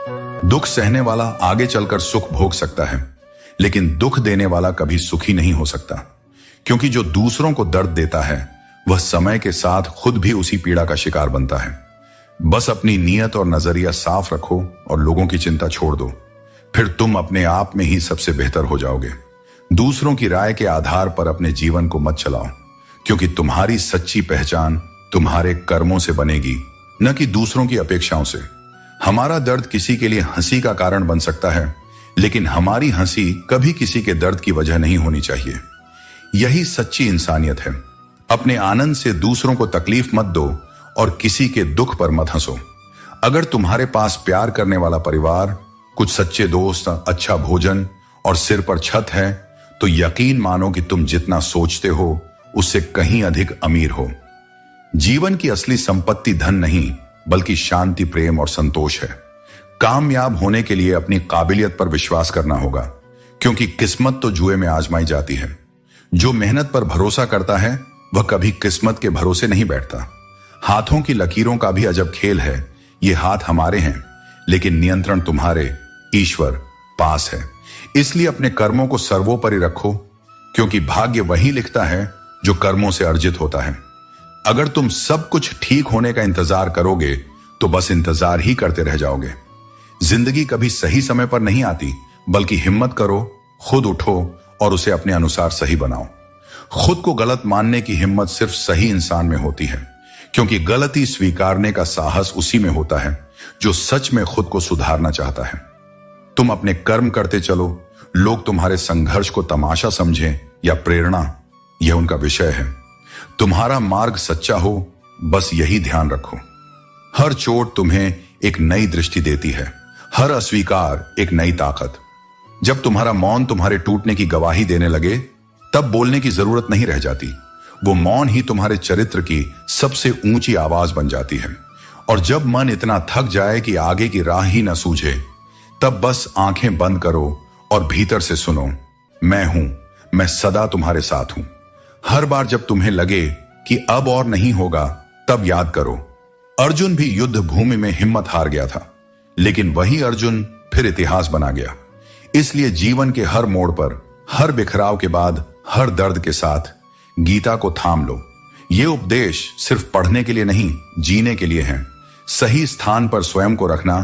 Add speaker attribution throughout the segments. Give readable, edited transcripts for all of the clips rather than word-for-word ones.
Speaker 1: दुख सहने वाला आगे चलकर सुख भोग सकता है, लेकिन दुख देने वाला कभी सुखी नहीं हो सकता, क्योंकि जो दूसरों को दर्द देता है वह समय के साथ खुद भी उसी पीड़ा का शिकार बनता है। बस अपनी नीयत और नजरिया साफ रखो और लोगों की चिंता छोड़ दो, फिर तुम अपने आप में ही सबसे बेहतर हो जाओगे। दूसरों की राय के आधार पर अपने जीवन को मत चलाओ, क्योंकि तुम्हारी सच्ची पहचान तुम्हारे कर्मों से बनेगी, न कि दूसरों की अपेक्षाओं से। हमारा दर्द किसी के लिए हंसी का कारण बन सकता है, लेकिन हमारी हंसी कभी किसी के दर्द की वजह नहीं होनी चाहिए। यही सच्ची इंसानियत है। अपने आनंद से दूसरों को तकलीफ मत दो और किसी के दुख पर मत हंसो। अगर तुम्हारे पास प्यार करने वाला परिवार, कुछ सच्चे दोस्त, अच्छा भोजन और सिर पर छत है, तो यकीन मानो कि तुम जितना सोचते हो उससे कहीं अधिक अमीर हो। जीवन की असली संपत्ति धन नहीं, बल्कि शांति, प्रेम और संतोष है। कामयाब होने के लिए अपनी काबिलियत पर विश्वास करना होगा, क्योंकि किस्मत तो जुए में आजमाई जाती है। जो मेहनत पर भरोसा करता है वह कभी किस्मत के भरोसे नहीं बैठता। हाथों की लकीरों का भी अजब खेल है। ये हाथ हमारे हैं, लेकिन नियंत्रण तुम्हारे ईश्वर पास है। इसलिए अपने कर्मों को सर्वोपरि रखो, क्योंकि भाग्य वही लिखता है जो कर्मों से अर्जित होता है। अगर तुम सब कुछ ठीक होने का इंतजार करोगे तो बस इंतजार ही करते रह जाओगे। जिंदगी कभी सही समय पर नहीं आती, बल्कि हिम्मत करो, खुद उठो और उसे अपने अनुसार सही बनाओ। खुद को गलत मानने की हिम्मत सिर्फ सही इंसान में होती है, क्योंकि गलती स्वीकारने का साहस उसी में होता है जो सच में खुद को सुधारना चाहता है। तुम अपने कर्म करते चलो, लोग तुम्हारे संघर्ष को तमाशा समझें या प्रेरणा, यह उनका विषय है। तुम्हारा मार्ग सच्चा हो, बस यही ध्यान रखो। हर चोट तुम्हें एक नई दृष्टि देती है, हर अस्वीकार एक नई ताकत। जब तुम्हारा मौन तुम्हारे टूटने की गवाही देने लगे, तब बोलने की जरूरत नहीं रह जाती। वो मौन ही तुम्हारे चरित्र की सबसे ऊंची आवाज बन जाती है। और जब मन इतना थक जाए कि आगे की राह ही न सूझे, तब बस आंखें बंद करो और भीतर से सुनो, मैं हूं, मैं सदा तुम्हारे साथ हूं। हर बार जब तुम्हें लगे कि अब और नहीं होगा, तब याद करो, अर्जुन भी युद्ध भूमि में हिम्मत हार गया था, लेकिन वही अर्जुन फिर इतिहास बना गया। इसलिए जीवन के हर मोड़ पर, हर बिखराव के बाद, हर दर्द के साथ गीता को थाम लो। ये उपदेश सिर्फ पढ़ने के लिए नहीं, जीने के लिए है। सही स्थान पर स्वयं को रखना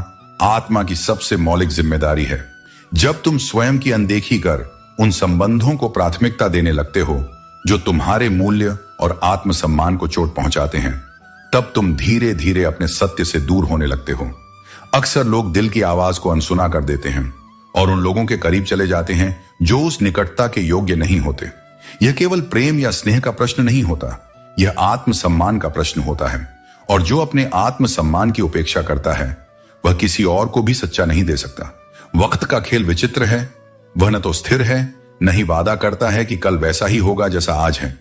Speaker 1: आत्मा की सबसे मौलिक जिम्मेदारी है। जब तुम स्वयं की अनदेखी कर उन संबंधों को प्राथमिकता देने लगते हो जो तुम्हारे मूल्य और आत्मसम्मान को चोट पहुंचाते हैं, तब तुम धीरे धीरे अपने सत्य से दूर होने लगते हो। अक्सर लोग दिल की आवाज को अनसुना कर देते हैं और उन लोगों के करीब चले जाते हैं जो उस निकटता के योग्य नहीं होते। यह केवल प्रेम या स्नेह का प्रश्न नहीं होता, यह आत्मसम्मान का प्रश्न होता है। और जो अपने आत्मसम्मान की उपेक्षा करता है, वह किसी और को भी सच्चा नहीं दे सकता। वक्त का खेल विचित्र है, वह न तो स्थिर है, न ही वादा करता है कि कल वैसा ही होगा जैसा आज है।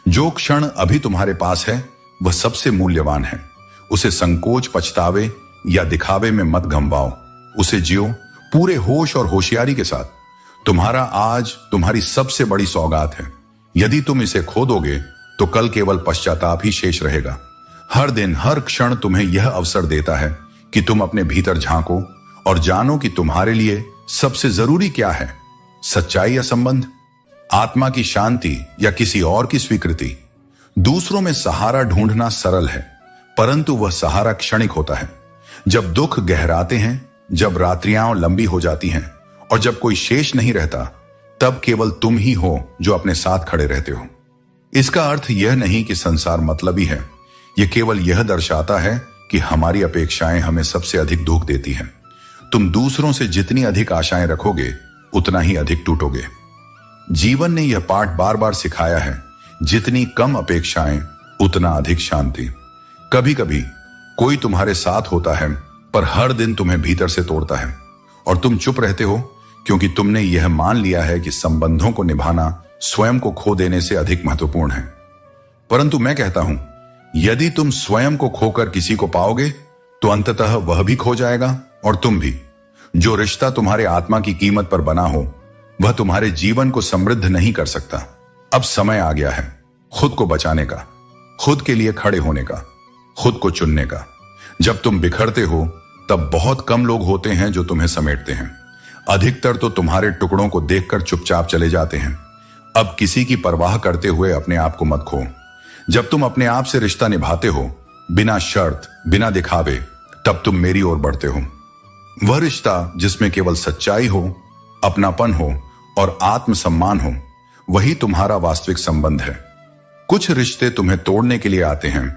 Speaker 1: जो क्षण अभी तुम्हारे पास है वह सबसे मूल्यवान है। उसे संकोच, पछतावे या दिखावे में मत गंवाओ, उसे जियो पूरे होश और होशियारी के साथ। तुम्हारा आज तुम्हारी सबसे बड़ी सौगात है। यदि तुम इसे खो दोगे तो कल केवल पश्चाताप ही शेष रहेगा। हर दिन, हर क्षण तुम्हें यह अवसर देता है कि तुम अपने भीतर झांको और जानो कि तुम्हारे लिए सबसे जरूरी क्या है, सच्चाई या संबंध, आत्मा की शांति या किसी और की स्वीकृति। दूसरों में सहारा ढूंढना सरल है, परंतु वह सहारा क्षणिक होता है। जब दुख गहराते हैं, जब रात्रियां लंबी हो जाती हैं और जब कोई शेष नहीं रहता, तब केवल तुम ही हो जो अपने साथ खड़े रहते हो। इसका अर्थ यह नहीं कि संसार मतलबी है, यह केवल यह दर्शाता है कि हमारी अपेक्षाएं हमें सबसे अधिक दुख देती हैं। तुम दूसरों से जितनी अधिक आशाएं रखोगे, उतना ही अधिक टूटोगे। जीवन ने यह पाठ बार बार सिखाया है, जितनी कम अपेक्षाएं उतना अधिक शांति। कभी कभी कोई तुम्हारे साथ होता है, पर हर दिन तुम्हें भीतर से तोड़ता है और तुम चुप रहते हो, क्योंकि तुमने यह मान लिया है कि संबंधों को निभाना स्वयं को खो देने से अधिक महत्वपूर्ण है। परंतु मैं कहता हूं, यदि तुम स्वयं को खोकर किसी को पाओगे, तो अंततः वह भी खो जाएगा और तुम भी। जो रिश्ता तुम्हारे आत्मा की कीमत पर बना हो, वह तुम्हारे जीवन को समृद्ध नहीं कर सकता। अब समय आ गया है खुद को बचाने का, खुद के लिए खड़े होने का, खुद को चुनने का। जब तुम बिखरते हो, तब बहुत कम लोग होते हैं जो तुम्हें समेटते हैं। अधिकतर तो तुम्हारे टुकड़ों को देखकर चुपचाप चले जाते हैं। अब किसी की परवाह करते हुए अपने आप को मत खो। जब तुम अपने आप से रिश्ता निभाते हो, बिना शर्त, बिना दिखावे, तब तुम मेरी ओर बढ़ते हो। वह रिश्ता जिसमें केवल सच्चाई हो, अपनापन हो और आत्मसम्मान हो, वही तुम्हारा वास्तविक संबंध है। कुछ रिश्ते तुम्हें तोड़ने के लिए आते हैं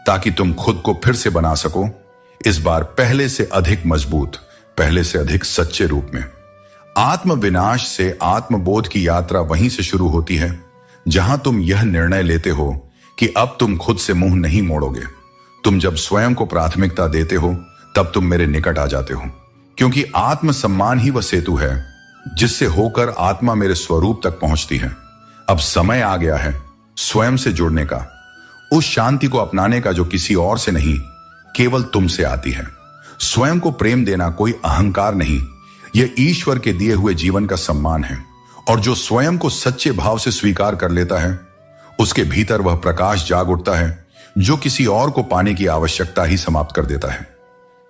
Speaker 1: ताकि तुम खुद को फिर से बना सको, इस बार पहले से अधिक मजबूत, पहले से अधिक सच्चे रूप में। आत्म विनाश से आत्मबोध की यात्रा वहीं से शुरू होती है जहां तुम यह निर्णय लेते हो कि अब तुम खुद से मुंह नहीं मोड़ोगे। तुम जब स्वयं को प्राथमिकता देते हो तब तुम मेरे निकट आ जाते हो, क्योंकि आत्मसम्मान ही वह सेतु है जिससे होकर आत्मा मेरे स्वरूप तक पहुंचती है। अब समय आ गया है स्वयं से जुड़ने का, उस शांति को अपनाने का जो किसी और से नहीं, केवल तुमसे आती है। स्वयं को प्रेम देना कोई अहंकार नहीं, यह ईश्वर के दिए हुए जीवन का सम्मान है। और जो स्वयं को सच्चे भाव से स्वीकार कर लेता है, उसके भीतर वह प्रकाश जाग उठता है जो किसी और को पाने की आवश्यकता ही समाप्त कर देता है।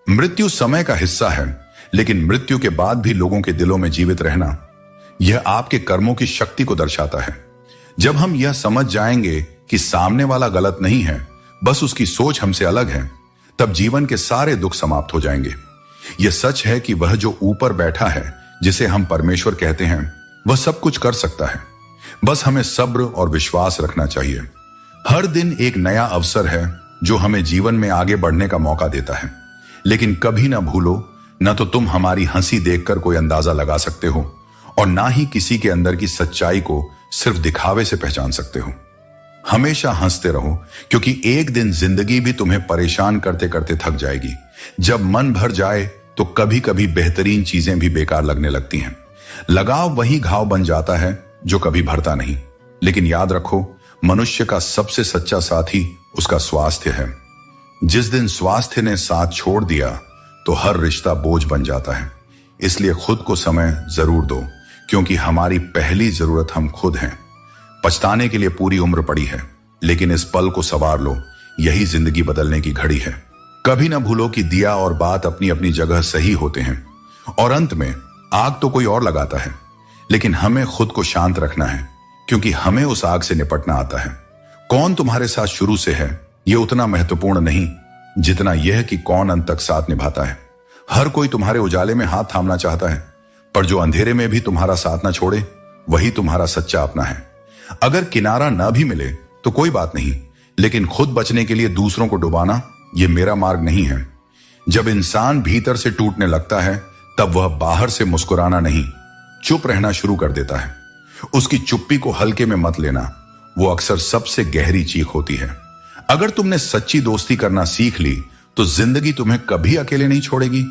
Speaker 1: मृत्यु समय का हिस्सा है, लेकिन मृत्यु के बाद भी लोगों के दिलों में जीवित रहना, यह आपके कर्मों की शक्ति को दर्शाता है। जब हम यह समझ जाएंगे कि सामने वाला गलत नहीं है, बस उसकी सोच हमसे अलग है, तब जीवन के सारे दुख समाप्त हो जाएंगे। यह सच है कि वह जो ऊपर बैठा है, जिसे हम परमेश्वर कहते हैं, वह सब कुछ कर सकता है। बस हमें सब्र और विश्वास रखना चाहिए। हर दिन एक नया अवसर है जो हमें जीवन में आगे बढ़ने का मौका देता है। लेकिन कभी ना भूलो, न तो तुम हमारी हंसी देखकर कोई अंदाजा लगा सकते हो और ना ही किसी के अंदर की सच्चाई को सिर्फ दिखावे से पहचान सकते हो। हमेशा हंसते रहो, क्योंकि एक दिन जिंदगी भी तुम्हें परेशान करते करते थक जाएगी। जब मन भर जाए तो कभी कभी बेहतरीन चीजें भी बेकार लगने लगती हैं। लगाव वही घाव बन जाता है जो कभी भरता नहीं। लेकिन याद रखो, मनुष्य का सबसे सच्चा साथी उसका स्वास्थ्य है। जिस दिन स्वास्थ्य ने साथ छोड़ दिया तो हर रिश्ता बोझ बन जाता है। इसलिए खुद को समय जरूर दो, क्योंकि हमारी पहली जरूरत हम खुद हैं। पछताने के लिए पूरी उम्र पड़ी है, लेकिन इस पल को संवार लो, यही जिंदगी बदलने की घड़ी है। कभी ना भूलो कि दिया और बात अपनी अपनी जगह सही होते हैं, और अंत में आग तो कोई और लगाता है, लेकिन हमें खुद को शांत रखना है, क्योंकि हमें उस आग से निपटना आता है। कौन तुम्हारे साथ शुरू से है, यह उतना महत्वपूर्ण नहीं जितना यह कि कौन अंत तक साथ निभाता है। हर कोई तुम्हारे उजाले में हाथ थामना चाहता है, पर जो अंधेरे में भी तुम्हारा साथ ना छोड़े, वही तुम्हारा सच्चा अपना है। अगर किनारा ना भी मिले तो कोई बात नहीं, लेकिन खुद बचने के लिए दूसरों को डुबाना, यह मेरा मार्ग नहीं है। जब इंसान भीतर से टूटने लगता है, तब वह बाहर से मुस्कुराना नहीं, चुप रहना शुरू कर देता है। उसकी चुप्पी को हल्के में मत लेना, वो अक्सर सबसे गहरी चीख होती है। अगर तुमने सच्ची दोस्ती करना सीख ली तो जिंदगी तुम्हें कभी अकेले नहीं छोड़ेगी।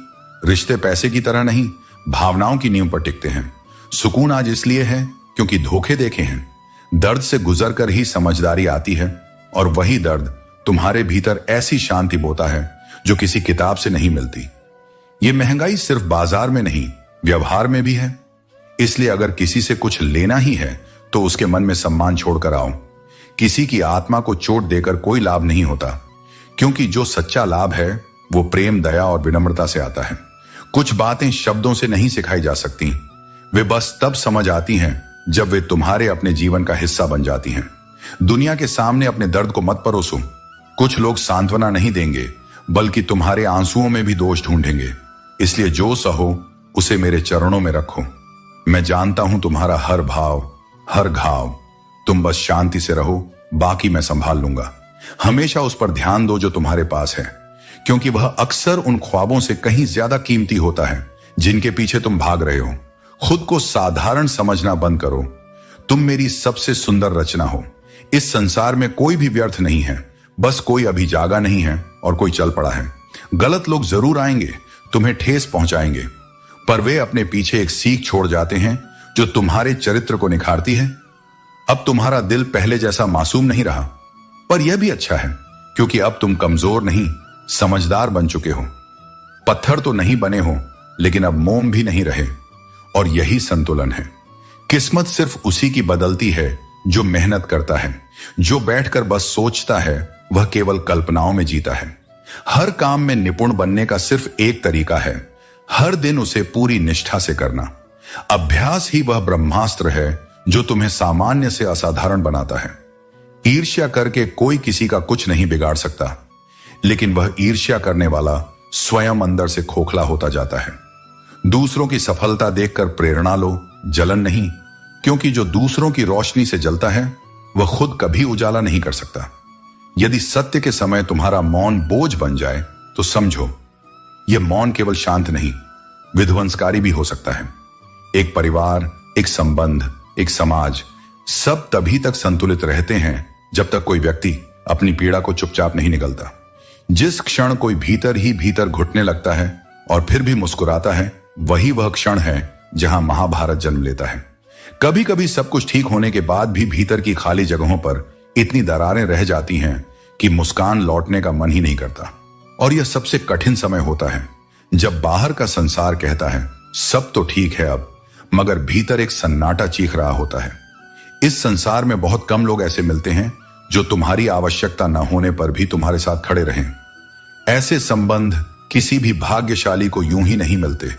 Speaker 1: रिश्ते पैसे की तरह नहीं, भावनाओं की नींव पर टिकते हैं। सुकून आज इसलिए है क्योंकि धोखे देखे हैं। दर्द से गुजर कर ही समझदारी आती है, और वही दर्द तुम्हारे भीतर ऐसी शांति बोता है जो किसी किताब से नहीं मिलती। ये महंगाई सिर्फ बाजार में नहीं, व्यवहार में भी है। इसलिए अगर किसी से कुछ लेना ही है तो उसके मन में सम्मान छोड़कर आओ। किसी की आत्मा को चोट देकर कोई लाभ नहीं होता, क्योंकि जो सच्चा लाभ है वो प्रेम, दया और विनम्रता से आता है। कुछ बातें शब्दों से नहीं सिखाई जा सकती, वे बस तब समझ आती हैं जब वे तुम्हारे अपने जीवन का हिस्सा बन जाती हैं। दुनिया के सामने अपने दर्द को मत परोसो। कुछ लोग सांत्वना नहीं देंगे, बल्कि तुम्हारे आंसुओं में भी दोष ढूंढेंगे। इसलिए जो सहो उसे मेरे चरणों में रखो। मैं जानता हूं तुम्हारा हर भाव, हर घाव। तुम बस शांति से रहो, बाकी मैं संभाल लूंगा। हमेशा उस पर ध्यान दो जो तुम्हारे पास है, क्योंकि वह अक्सर उन ख्वाबों से कहीं ज्यादा कीमती होता है जिनके पीछे तुम भाग रहे हो। खुद को साधारण समझना बंद करो। तुम मेरी सबसे सुंदर रचना हो। इस संसार में कोई भी व्यर्थ नहीं है, बस कोई अभी जागा नहीं है और कोई चल पड़ा है। गलत लोग जरूर आएंगे, तुम्हें ठेस पहुंचाएंगे, पर वे अपने पीछे एक सीख छोड़ जाते हैं जो तुम्हारे चरित्र को निखारती है। अब तुम्हारा दिल पहले जैसा मासूम नहीं रहा, पर यह भी अच्छा है, क्योंकि अब तुम कमजोर नहीं, समझदार बन चुके हो। पत्थर तो नहीं बने हो, लेकिन अब मोम भी नहीं रहे, और यही संतुलन है। किस्मत सिर्फ उसी की बदलती है जो मेहनत करता है। जो बैठकर बस सोचता है वह केवल कल्पनाओं में जीता है। हर काम में निपुण बनने का सिर्फ एक तरीका है, हर दिन उसे पूरी निष्ठा से करना। अभ्यास ही वह ब्रह्मास्त्र है जो तुम्हें सामान्य से असाधारण बनाता है। ईर्ष्या करके कोई किसी का कुछ नहीं बिगाड़ सकता, लेकिन वह ईर्ष्या करने वाला स्वयं अंदर से खोखला होता जाता है। दूसरों की सफलता देखकर प्रेरणा लो, जलन नहीं, क्योंकि जो दूसरों की रोशनी से जलता है वह खुद कभी उजाला नहीं कर सकता। यदि सत्य के समय तुम्हारा मौन बोझ बन जाए तो समझो यह मौन केवल शांत नहीं, विध्वंसकारी भी हो सकता है। एक परिवार, एक संबंध, एक समाज, सब तभी तक संतुलित रहते हैं जब तक कोई व्यक्ति अपनी पीड़ा को चुपचाप नहीं निगलता। जिस क्षण कोई भीतर ही भीतर घुटने लगता है और फिर भी मुस्कुराता है, वही वह क्षण है जहां महाभारत जन्म लेता है। कभी कभी सब कुछ ठीक होने के बाद भी भीतर की खाली जगहों पर इतनी दरारें रह जाती हैं कि मुस्कान लौटने का मन ही नहीं करता। और यह सबसे कठिन समय होता है जब बाहर का संसार कहता है सब तो ठीक है अब, मगर भीतर एक सन्नाटा चीख रहा होता है। इस संसार में बहुत कम लोग ऐसे मिलते हैं जो तुम्हारी आवश्यकता न होने पर भी तुम्हारे साथ खड़े रहें। ऐसे संबंध किसी भी भाग्यशाली को यूं ही नहीं मिलते।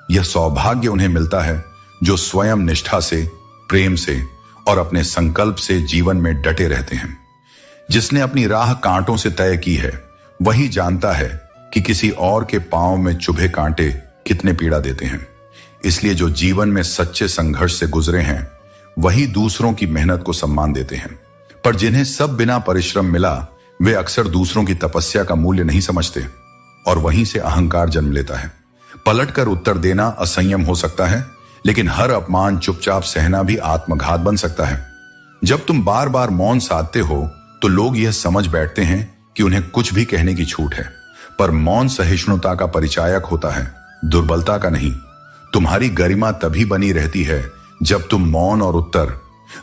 Speaker 1: यह सौभाग्य उन्हें मिलता है जो स्वयं निष्ठा से, प्रेम से और अपने संकल्प से जीवन में डटे रहते हैं। जिसने अपनी राह कांटों से तय की है वही जानता है कि किसी और के पांव में चुभे कांटे कितने पीड़ा देते हैं। इसलिए जो जीवन में सच्चे संघर्ष से गुजरे हैं वही दूसरों की मेहनत को सम्मान देते हैं। पर जिन्हें सब बिना परिश्रम मिला वे अक्सर दूसरों की तपस्या का मूल्य नहीं समझते और वहीं से अहंकार जन्म लेता है। पलटकर उत्तर देना असंयम हो सकता है, लेकिन हर अपमान चुपचाप सहना भी आत्मघात बन सकता है। जब तुम बार बार मौन साधते हो तो लोग यह समझ बैठते हैं कि उन्हें कुछ भी कहने की छूट है, पर मौन सहिष्णुता का परिचायक होता है, दुर्बलता का नहीं। तुम्हारी गरिमा तभी बनी रहती है जब तुम मौन और उत्तर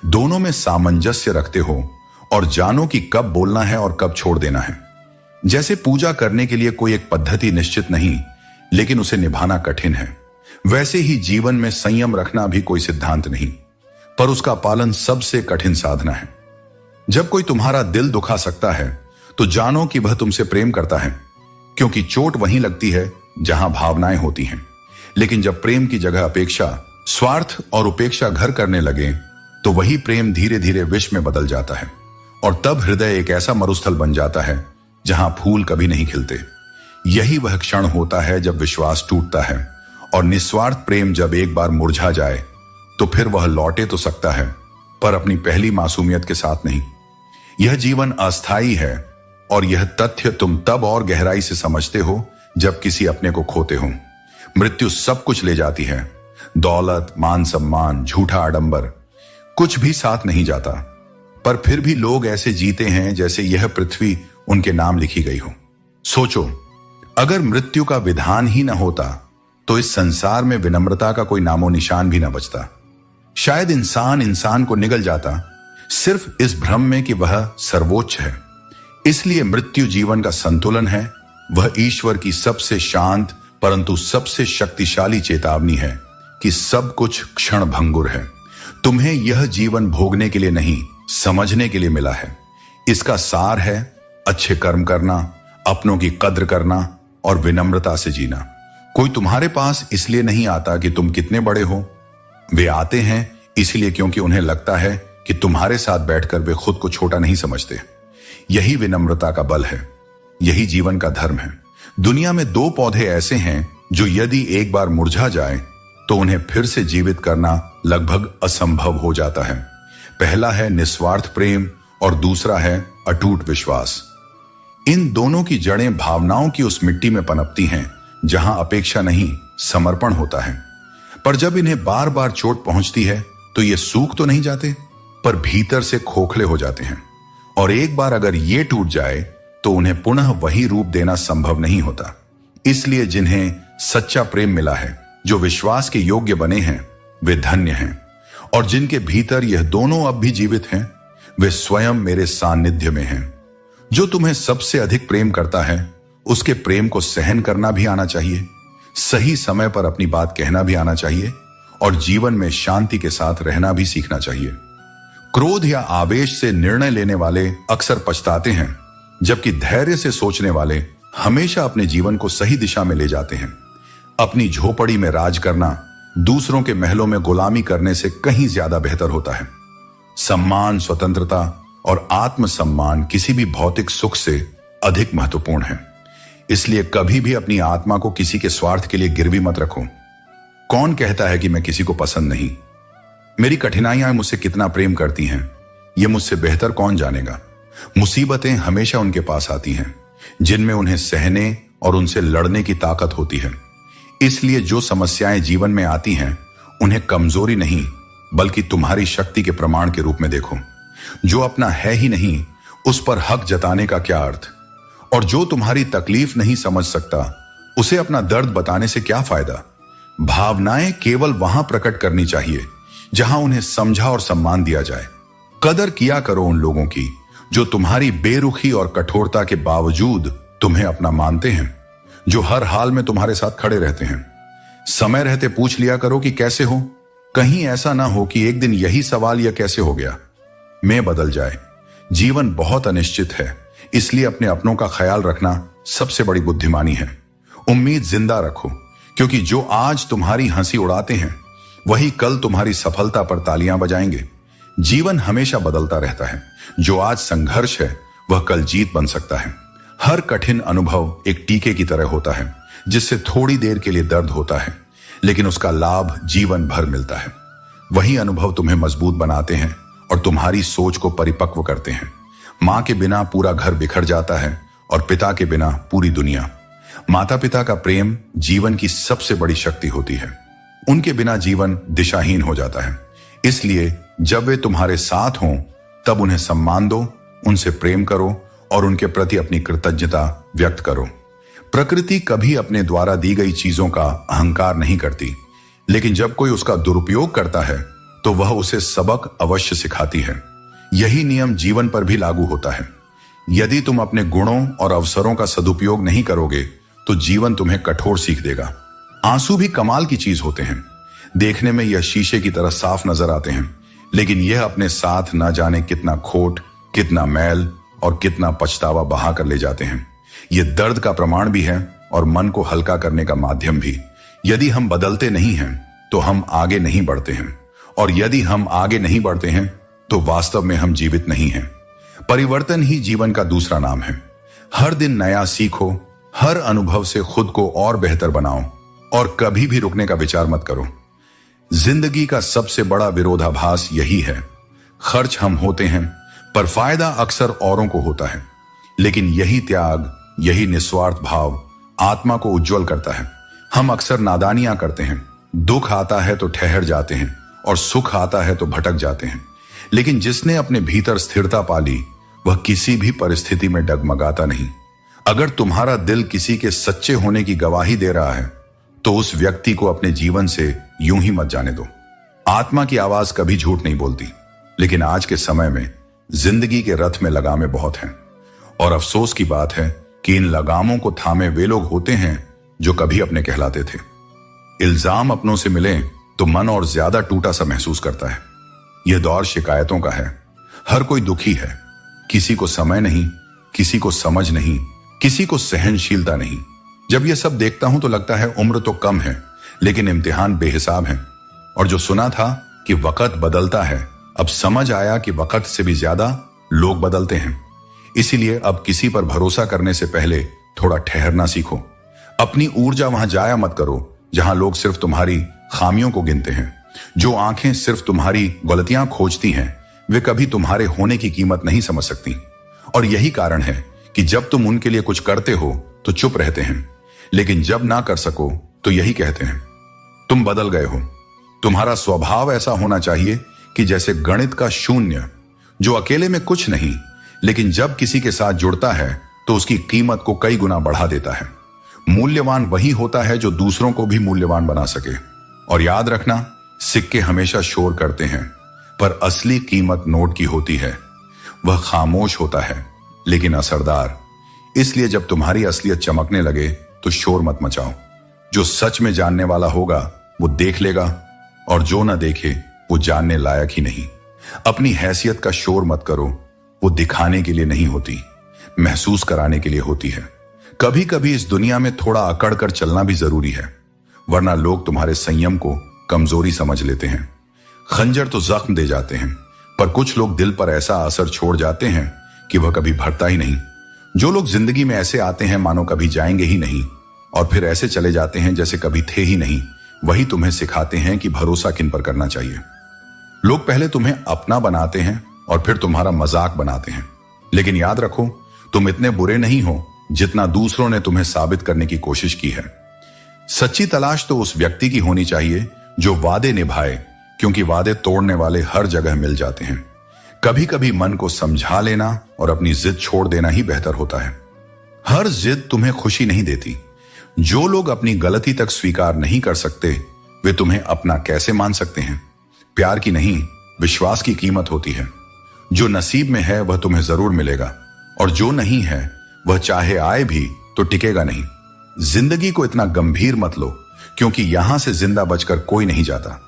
Speaker 1: दोनों में सामंजस्य रखते हो और जानो कि कब बोलना है और कब छोड़ देना है। जैसे पूजा करने के लिए कोई एक पद्धति निश्चित नहीं, लेकिन उसे निभाना कठिन है, वैसे ही जीवन में संयम रखना भी कोई सिद्धांत नहीं, पर उसका पालन सबसे कठिन साधना है। जब कोई तुम्हारा दिल दुखा सकता है तो जानो कि वह तुमसे प्रेम करता है, क्योंकि चोट वहीं लगती है जहां भावनाएं होती हैं। लेकिन जब प्रेम की जगह अपेक्षा, स्वार्थ और उपेक्षा घर करने लगे तो वही प्रेम धीरे धीरे विष में बदल जाता है और तब हृदय एक ऐसा मरुस्थल बन जाता है जहां फूल कभी नहीं खिलते। यही वह क्षण होता है जब विश्वास टूटता है और निस्वार्थ प्रेम जब एक बार मुरझा जाए तो फिर वह लौटे तो सकता है, पर अपनी पहली मासूमियत के साथ नहीं। यह जीवन अस्थायी है और यह तथ्य तुम तब और गहराई से समझते हो जब किसी अपने को खोते हो। मृत्यु सब कुछ ले जाती है, दौलत, मान सम्मान, झूठा आडंबर, कुछ भी साथ नहीं जाता, पर फिर भी लोग ऐसे जीते हैं जैसे यह पृथ्वी उनके नाम लिखी गई हो। सोचो, अगर मृत्यु का विधान ही न होता तो इस संसार में विनम्रता का कोई नामो निशान भी न बचता। शायद इंसान इंसान को निगल जाता, सिर्फ इस भ्रम में कि वह सर्वोच्च है। इसलिए मृत्यु जीवन का संतुलन है। वह ईश्वर की सबसे शांत परंतु सबसे शक्तिशाली चेतावनी है कि सब कुछ क्षण भंगुर है। तुम्हें यह जीवन भोगने के लिए नहीं, समझने के लिए मिला है। इसका सार है अच्छे कर्म करना, अपनों की कद्र करना और विनम्रता से जीना। कोई तुम्हारे पास इसलिए नहीं आता कि तुम कितने बड़े हो, वे आते हैं इसलिए क्योंकि उन्हें लगता है कि तुम्हारे साथ बैठकर वे खुद को छोटा नहीं समझते। यही विनम्रता का बल है, यही जीवन का धर्म है। दुनिया में दो पौधे ऐसे हैं जो यदि एक बार मुरझा जाए तो उन्हें फिर से जीवित करना लगभग असंभव हो जाता है। पहला है निस्वार्थ प्रेम और दूसरा है अटूट विश्वास। इन दोनों की जड़ें भावनाओं की उस मिट्टी में पनपती हैं जहां अपेक्षा नहीं, समर्पण होता है। पर जब इन्हें बार बार चोट पहुंचती है तो ये सूख तो नहीं जाते, पर भीतर से खोखले हो जाते हैं। और एक बार अगर ये टूट जाए तो उन्हें पुनः वही रूप देना संभव नहीं होता। इसलिए जिन्हें सच्चा प्रेम मिला है, जो विश्वास के योग्य बने हैं, वे धन्य हैं। और जिनके भीतर यह दोनों अब भी जीवित हैं, वे स्वयं मेरे सानिध्य में हैं। जो तुम्हें सबसे अधिक प्रेम करता है उसके प्रेम को सहन करना भी आना चाहिए, सही समय पर अपनी बात कहना भी आना चाहिए और जीवन में शांति के साथ रहना भी सीखना चाहिए। क्रोध या आवेश से निर्णय लेने वाले अक्सर पछताते हैं, जबकि धैर्य से सोचने वाले हमेशा अपने जीवन को सही दिशा में ले जाते हैं। अपनी झोपड़ी में राज करना दूसरों के महलों में गुलामी करने से कहीं ज्यादा बेहतर होता है। सम्मान, स्वतंत्रता और आत्मसम्मान किसी भी भौतिक सुख से अधिक महत्वपूर्ण है। इसलिए कभी भी अपनी आत्मा को किसी के स्वार्थ के लिए गिरवी मत रखो। कौन कहता है कि मैं किसी को पसंद नहीं? मेरी कठिनाइयां मुझसे कितना प्रेम करती हैं, यह मुझसे बेहतर कौन जानेगा। मुसीबतें हमेशा उनके पास आती हैं जिनमें उन्हें सहने और उनसे लड़ने की ताकत होती है। इसलिए जो समस्याएं जीवन में आती हैं उन्हें कमजोरी नहीं बल्कि तुम्हारी शक्ति के प्रमाण के रूप में देखो। जो अपना है ही नहीं उस पर हक जताने का क्या अर्थ? और जो तुम्हारी तकलीफ नहीं समझ सकता उसे अपना दर्द बताने से क्या फायदा? भावनाएं केवल वहां प्रकट करनी चाहिए जहां उन्हें समझा और सम्मान दिया जाए। कदर किया करो उन लोगों की जो तुम्हारी बेरुखी और कठोरता के बावजूद तुम्हें अपना मानते हैं, जो हर हाल में तुम्हारे साथ खड़े रहते हैं। समय रहते पूछ लिया करो कि कैसे हो। कहीं ऐसा ना हो कि एक दिन यही सवाल यह कैसे हो गया में बदल जाए। जीवन बहुत अनिश्चित है, इसलिए अपने अपनों का ख्याल रखना सबसे बड़ी बुद्धिमानी है। उम्मीद जिंदा रखो, क्योंकि जो आज तुम्हारी हंसी उड़ाते हैं वही कल तुम्हारी सफलता पर तालियां बजाएंगे। जीवन हमेशा बदलता रहता है। जो आज संघर्ष है वह कल जीत बन सकता है। हर कठिन अनुभव एक टीके की तरह होता है, जिससे थोड़ी देर के लिए दर्द होता है लेकिन उसका लाभ जीवन भर मिलता है। वही अनुभव तुम्हें मजबूत बनाते हैं और तुम्हारी सोच को परिपक्व करते हैं। मां के बिना पूरा घर बिखर जाता है और पिता के बिना पूरी दुनिया। माता पिता का प्रेम जीवन की सबसे बड़ी शक्ति होती है। उनके बिना जीवन दिशाहीन हो जाता है। इसलिए जब वे तुम्हारे साथ हों तब उन्हें सम्मान दो, उनसे प्रेम करो और उनके प्रति अपनी कृतज्ञता व्यक्त करो। प्रकृति कभी अपने द्वारा दी गई चीजों का अहंकार नहीं करती, लेकिन जब कोई उसका दुरुपयोग करता है तो वह उसे सबक अवश्य सिखाती है। यही नियम जीवन पर भी लागू होता है। यदि तुम अपने गुणों और अवसरों का सदुपयोग नहीं करोगे तो जीवन तुम्हें कठोर सीख देगा। आंसू भी कमाल की चीज होते हैं। देखने में यह शीशे की तरह साफ नजर आते हैं, लेकिन यह अपने साथ न जाने कितना खोट, कितना मैल और कितना पछतावा बहा कर ले जाते हैं। यह दर्द का प्रमाण भी है और मन को हल्का करने का माध्यम भी। यदि हम बदलते नहीं हैं तो हम आगे नहीं बढ़ते हैं, और यदि हम आगे नहीं बढ़ते हैं तो वास्तव में हम जीवित नहीं हैं। परिवर्तन ही जीवन का दूसरा नाम है। हर दिन नया सीखो, हर अनुभव से खुद को और बेहतर बनाओ और कभी भी रुकने का विचार मत करो। जिंदगी का सबसे बड़ा विरोधाभास यही है। खर्च हम होते हैं पर फायदा अक्सर औरों को होता है, लेकिन यही त्याग, यही निस्वार्थ भाव आत्मा को उज्जवल करता है। हम अक्सर नादानियां करते हैं। दुख आता है तो ठहर जाते हैं और सुख आता है तो भटक जाते हैं, लेकिन जिसने अपने भीतर स्थिरता पाली वह किसी भी परिस्थिति में डगमगाता नहीं। अगर तुम्हारा दिल किसी के सच्चे होने की गवाही दे रहा है तो उस व्यक्ति को अपने जीवन से यूं ही मत जाने दो। आत्मा की आवाज कभी झूठ नहीं बोलती, लेकिन आज के समय में जिंदगी के रथ में लगामें बहुत हैं, और अफसोस की बात है कि इन लगामों को थामे वे लोग होते हैं जो कभी अपने कहलाते थे। इल्जाम अपनों से मिले तो मन और ज्यादा टूटा सा महसूस करता है। यह दौर शिकायतों का है। हर कोई दुखी है। किसी को समय नहीं, किसी को समझ नहीं, किसी को सहनशीलता नहीं। जब यह सब देखता हूं तो लगता है उम्र तो कम है लेकिन इम्तिहान बेहिसाब है। और जो सुना था कि वक्त बदलता है, अब समझ आया कि वक्त से भी ज्यादा लोग बदलते हैं। इसीलिए अब किसी पर भरोसा करने से पहले थोड़ा ठहरना सीखो। अपनी ऊर्जा वहां जाया मत करो जहां लोग सिर्फ तुम्हारी खामियों को गिनते हैं। जो आंखें सिर्फ तुम्हारी गलतियां खोजती हैं वे कभी तुम्हारे होने की कीमत नहीं समझ सकती। और यही कारण है कि जब तुम उनके लिए कुछ करते हो तो चुप रहते हैं, लेकिन जब ना कर सको तो यही कहते हैं तुम बदल गए हो। तुम्हारा स्वभाव ऐसा होना चाहिए कि जैसे गणित का शून्य, जो अकेले में कुछ नहीं लेकिन जब किसी के साथ जुड़ता है तो उसकी कीमत को कई गुना बढ़ा देता है। मूल्यवान वही होता है जो दूसरों को भी मूल्यवान बना सके। और याद रखना, सिक्के हमेशा शोर करते हैं पर असली कीमत नोट की होती है। वह खामोश होता है लेकिन असरदार। इसलिए जब तुम्हारी असलियत चमकने लगे तो शोर मत मचाओ। जो सच में जानने वाला होगा वो देख लेगा, और जो ना देखे वो जानने लायक ही नहीं। अपनी हैसियत का शोर मत करो। वो दिखाने के लिए नहीं होती, महसूस कराने के लिए होती है। कभी कभी इस दुनिया में थोड़ा अकड़ कर चलना भी जरूरी है, वरना लोग तुम्हारे संयम को कमजोरी समझ लेते हैं। खंजर तो जख्म दे जाते हैं, पर कुछ लोग दिल पर ऐसा असर छोड़ जाते हैं कि वह कभी भरता ही नहीं। जो लोग जिंदगी में ऐसे आते हैं मानो कभी जाएंगे ही नहीं, और फिर ऐसे चले जाते हैं जैसे कभी थे ही नहीं, वही तुम्हें सिखाते हैं कि भरोसा किन पर करना चाहिए। लोग पहले तुम्हें अपना बनाते हैं और फिर तुम्हारा मजाक बनाते हैं, लेकिन याद रखो, तुम इतने बुरे नहीं हो जितना दूसरों ने तुम्हें साबित करने की कोशिश की है। सच्ची तलाश तो उस व्यक्ति की होनी चाहिए जो वादे निभाए, क्योंकि वादे तोड़ने वाले हर जगह मिल जाते हैं। कभी कभी मन को समझा लेना और अपनी जिद छोड़ देना ही बेहतर होता है। हर जिद तुम्हें खुशी नहीं देती। जो लोग अपनी गलती तक स्वीकार नहीं कर सकते, वे तुम्हें अपना कैसे मान सकते हैं? प्यार की नहीं, विश्वास की कीमत होती है। जो नसीब में है वह तुम्हें जरूर मिलेगा, और जो नहीं है वह चाहे आए भी तो टिकेगा नहीं। जिंदगी को इतना गंभीर मत लो, क्योंकि यहां से जिंदा बचकर कोई नहीं जाता।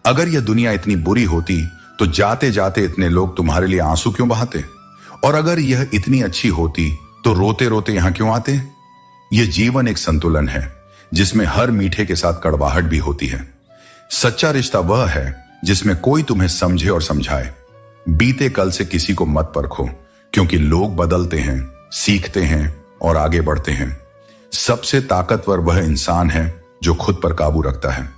Speaker 1: अगर यह दुनिया इतनी बुरी होती तो जाते जाते इतने लोग तुम्हारे लिए आंसू क्यों बहाते? और अगर यह इतनी अच्छी होती तो रोते रोते यहां क्यों आते? यह जीवन एक संतुलन है, जिसमें हर मीठे के साथ कड़वाहट भी होती है। सच्चा रिश्ता वह है जिसमें कोई तुम्हें समझे और समझाए। बीते कल से किसी को मत परखो, क्योंकि लोग बदलते हैं, सीखते हैं और आगे बढ़ते हैं। सबसे ताकतवर वह इंसान है जो खुद पर काबू रखता है।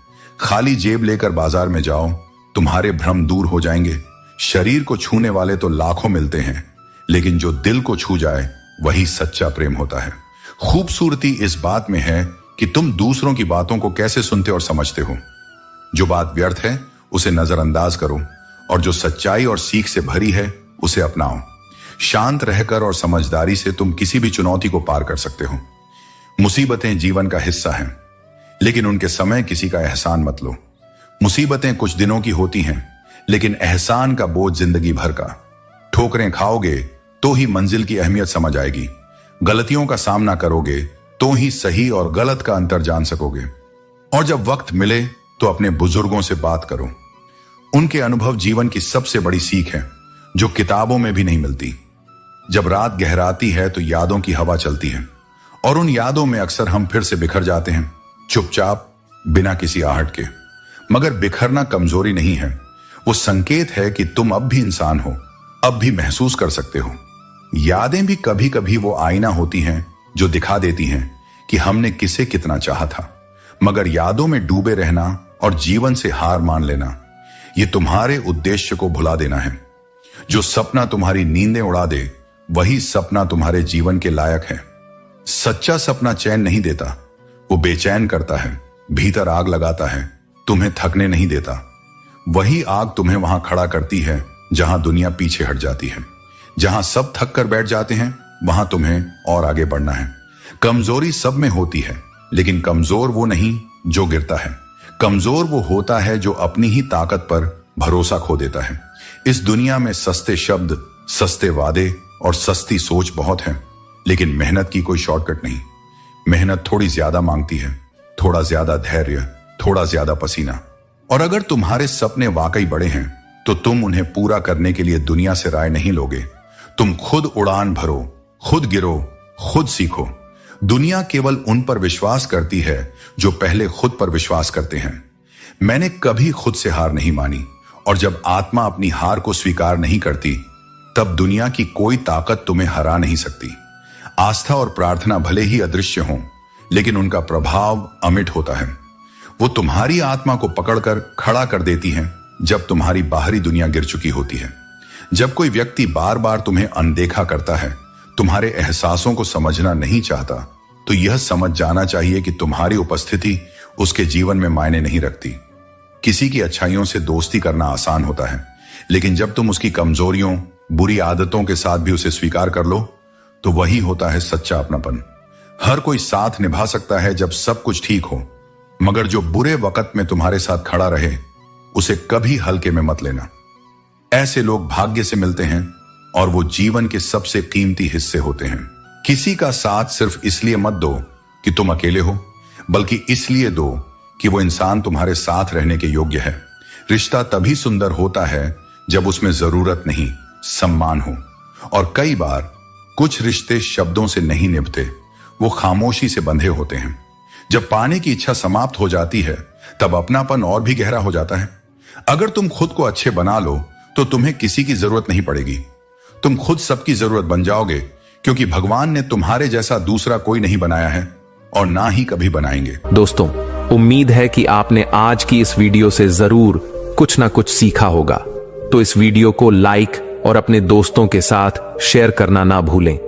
Speaker 1: खाली जेब लेकर बाजार में जाओ, तुम्हारे भ्रम दूर हो जाएंगे। शरीर को छूने वाले तो लाखों मिलते हैं, लेकिन जो दिल को छू जाए वही सच्चा प्रेम होता है। खूबसूरती इस बात में है कि तुम दूसरों की बातों को कैसे सुनते और समझते हो। जो बात व्यर्थ है उसे नजरअंदाज करो, और जो सच्चाई और सीख से भरी है उसे अपनाओ। शांत रहकर और समझदारी से तुम किसी भी चुनौती को पार कर सकते हो। मुसीबतें जीवन का हिस्सा हैं, लेकिन उनके समय किसी का एहसान मत लो। मुसीबतें कुछ दिनों की होती हैं, लेकिन एहसान का बोझ जिंदगी भर का। ठोकरें खाओगे तो ही मंजिल की अहमियत समझ आएगी। गलतियों का सामना करोगे तो ही सही और गलत का अंतर जान सकोगे। और जब वक्त मिले तो अपने बुजुर्गों से बात करो। उनके अनुभव जीवन की सबसे बड़ी सीख है, जो किताबों में भी नहीं मिलती। जब रात गहराती है तो यादों की हवा चलती है, और उन यादों में अक्सर हम फिर से बिखर जाते हैं, चुपचाप, बिना किसी आहट के। मगर बिखरना कमजोरी नहीं है, वो संकेत है कि तुम अब भी इंसान हो, अब भी महसूस कर सकते हो। यादें भी कभी कभी वो आईना होती हैं जो दिखा देती हैं कि हमने किसे कितना चाहा था। मगर यादों में डूबे रहना और जीवन से हार मान लेना, ये तुम्हारे उद्देश्य को भुला देना है। जो सपना तुम्हारी नींदें उड़ा दे, वही सपना तुम्हारे जीवन के लायक है। सच्चा सपना चैन नहीं देता, वो बेचैन करता है, भीतर आग लगाता है, तुम्हें थकने नहीं देता। वही आग तुम्हें वहां खड़ा करती है जहां दुनिया पीछे हट जाती है। जहां सब थक कर बैठ जाते हैं, वहां तुम्हें और आगे बढ़ना है। कमजोरी सब में होती है, लेकिन कमजोर वो नहीं जो गिरता है। कमजोर वो होता है जो अपनी ही ताकत पर भरोसा खो देता है। इस दुनिया में सस्ते शब्द, सस्ते वादे और सस्ती सोच बहुत है, लेकिन मेहनत की कोई शॉर्टकट नहीं। मेहनत थोड़ी ज्यादा मांगती है, थोड़ा ज्यादा धैर्य, थोड़ा ज्यादा पसीना। और अगर तुम्हारे सपने वाकई बड़े हैं तो तुम उन्हें पूरा करने के लिए दुनिया से राय नहीं लोगे। तुम खुद उड़ान भरो, खुद गिरो, खुद सीखो। दुनिया केवल उन पर विश्वास करती है जो पहले खुद पर विश्वास करते हैं। मैंने कभी खुद से हार नहीं मानी, और जब आत्मा अपनी हार को स्वीकार नहीं करती, तब दुनिया की कोई ताकत तुम्हें हरा नहीं सकती। आस्था और प्रार्थना भले ही अदृश्य हों, लेकिन उनका प्रभाव अमिट होता है। वो तुम्हारी आत्मा को पकड़कर खड़ा कर देती हैं जब तुम्हारी बाहरी दुनिया गिर चुकी होती है। जब कोई व्यक्ति बार बार तुम्हें अनदेखा करता है, तुम्हारे एहसासों को समझना नहीं चाहता, तो यह समझ जाना चाहिए कि तुम्हारी उपस्थिति उसके जीवन में मायने नहीं रखती। किसी की अच्छाइयों से दोस्ती करना आसान होता है, लेकिन जब तुम उसकी कमजोरियों, बुरी आदतों के साथ भी उसे स्वीकार कर लो, तो वही होता है सच्चा अपनापन। हर कोई साथ निभा सकता है जब सब कुछ ठीक हो, मगर जो बुरे वक्त में तुम्हारे साथ खड़ा रहे, उसे कभी हल्के में मत लेना। ऐसे लोग भाग्य से मिलते हैं, और वो जीवन के सबसे कीमती हिस्से होते हैं। किसी का साथ सिर्फ इसलिए मत दो कि तुम अकेले हो, बल्कि इसलिए दो कि वो इंसान तुम्हारे साथ रहने के योग्य है। रिश्ता तभी सुंदर होता है जब उसमें जरूरत नहीं, सम्मान हो। और कई बार कुछ रिश्ते शब्दों से नहीं निभते, वो खामोशी से बंधे होते हैं। जब पाने की इच्छा समाप्त हो जाती है तब अपनापन और भी गहरा हो जाता है। अगर तुम खुद को अच्छे बना लो तो तुम्हें किसी की जरूरत नहीं पड़ेगी। तुम खुद सबकी जरूरत बन जाओगे, क्योंकि भगवान ने तुम्हारे जैसा दूसरा कोई नहीं बनाया है और ना ही कभी बनाएंगे।
Speaker 2: दोस्तों, उम्मीद है कि आपने आज की इस वीडियो से जरूर कुछ ना कुछ सीखा होगा। तो इस वीडियो को लाइक और अपने दोस्तों के साथ शेयर करना ना भूलें।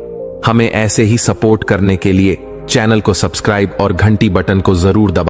Speaker 2: हमें ऐसे ही सपोर्ट करने के लिए चैनल को सब्सक्राइब और घंटी बटन को जरूर दबाएं।